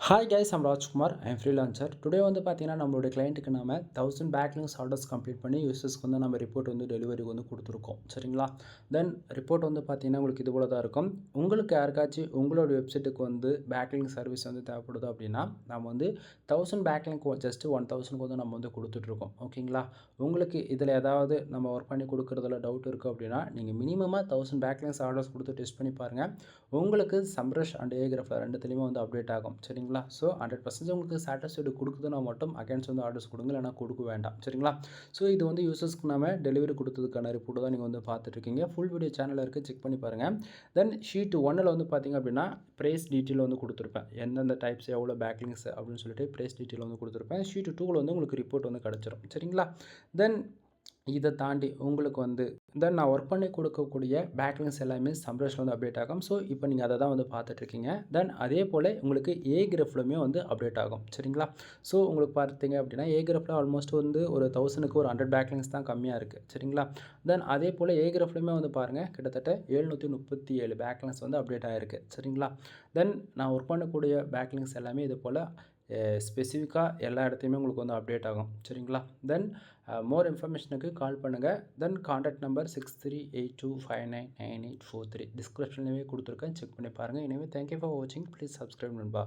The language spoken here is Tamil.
Hi guys, I'm Rajkumar. I'm freelancer. Today வந்து பார்த்தீங்கன்னா நம்மளுடைய கிளைண்ட்டுக்கு நம்ம 1000 பேக்லிங்ஸ் ஆர்டர்ஸ் கம்ப்ளீட் பண்ணி யூசர்ஸ்க்கு வந்து நம்ம ரிப்போர்ட் வந்து டெலிவரிக்கு வந்து கொடுத்துருக்கோம். சரிங்களா? தென் ரிப்போர்ட் வந்து பார்த்தீங்கன்னா உங்களுக்கு இது போல தான் இருக்கும். உங்களுக்கு யாருக்காச்சும் உங்களோட வெப்சைட்டுக்கு வந்து பேக்லிங்க் சர்வீஸ் வந்து தேவைப்படுது அப்படின்னா நம்ம வந்து 1000 பேக்லிங்க் ஜஸ்ட் 1000க்கு வந்து நம்ம வந்து கொடுத்துட்ருக்கோம். ஓகேங்களா? உங்களுக்கு இதில் ஏதாவது நம்ம ஒர்க் பண்ணி கொடுக்குறதுல டவுட் இருக்குது அப்படின்னா நீங்கள் மினிமமாக 1000 பேக்லிங்ஸ் ஆர்டர்ஸ் கொடுத்து டெஸ்ட் பண்ணி பாருங்கள். உங்களுக்கு சம்ரஷ் அண்ட் ஏகிராஃபில் ரெண்டுத்துலேயுமே வந்து அப்டேட் ஆகும். சரிங்களா? ஸோ 100% உங்களுக்கு சாட்டிஸ்ஃபைடு கொடுக்குதுன்னா மட்டும் அகைன்ஸ் வந்து ஆர்டர்ஸ் கொடுங்க, இல்லைனா கொடுக்க வேண்டாம். சரிங்களா? ஸோ இது வந்து யூசர்ஸ்க்கு நம்ம டெலிவரி கொடுத்ததுக்கான ரிப்போர்ட் தான் நீங்கள் வந்து பார்த்துட்ருக்கீங்க. ஃபுல் வீடியோ சேனலில் இருக்குது, செக் பண்ணி பாருங்கள். தென் ஷீட் 1ல் வந்து பார்த்திங்க அப்படின்னா ப்ரைஸ் டீட்டெயில் வந்து கொடுத்துருப்பேன். எந்தெந்த டைப்ஸ் எவ்வளோ பேக்லிங்ஸ் அப்படின்னு சொல்லிட்டு ப்ரைஸ் டீட்டெயில் வந்து கொடுத்துருப்பேன். ஷீட் 2ல் வந்து உங்களுக்கு ரிப்போர்ட் வந்து கிடச்சிரும். சரிங்களா? தென் இதை தாண்டி உங்களுக்கு வந்து தென் நான் ஒர்க் பண்ணி கொடுக்கக்கூடிய பேக்லிங்ஸ் எல்லாமே சம்ரஷில் வந்து அப்டேட் ஆகும். ஸோ இப்போ நீங்கள் அதை தான் வந்து பார்த்துட்ருக்கீங்க. தென் அதே போல் உங்களுக்கு ஏகிராஃப்லையுமே வந்து அப்டேட் ஆகும். சரிங்களா? ஸோ உங்களுக்கு பார்த்தீங்க அப்படின்னா ஏகிராஃபில் ஆல்மோஸ்ட் வந்து ஒரு 1000க்கு ஒரு 100 பேக்லிங்ஸ் தான் கம்மியாக இருக்குது. சரிங்களா? தென் அதே போல் ஏகிராஃப்லையுமே வந்து பாருங்கள் கிட்டத்தட்ட 737 பேக்லிங்ஸ் வந்து அப்டேட் ஆகிருக்கு. சரிங்களா? தென் நான் ஒர்க் பண்ணக்கூடிய பேக்லிங்ஸ் எல்லாமே இது போல் ஸ்பெசிஃபிக்காக எல்லா இடத்தையுமே உங்களுக்கு வந்து அப்டேட் ஆகும். சரிங்களா? தென் மோர் இன்ஃபர்மேஷனுக்கு கால் பண்ணுங்கள். தென் கான்டாக்ட் நம்பர் 6382599843 டிஸ்கிரிப்ஷன்லேயே கொடுத்துருக்கேன், செக் பண்ணி பாருங்கள். எனவே தேங்க்யூ ஃபார் வாட்சிங். ப்ளீஸ் சப்ஸ்கிரைப் நண்பா.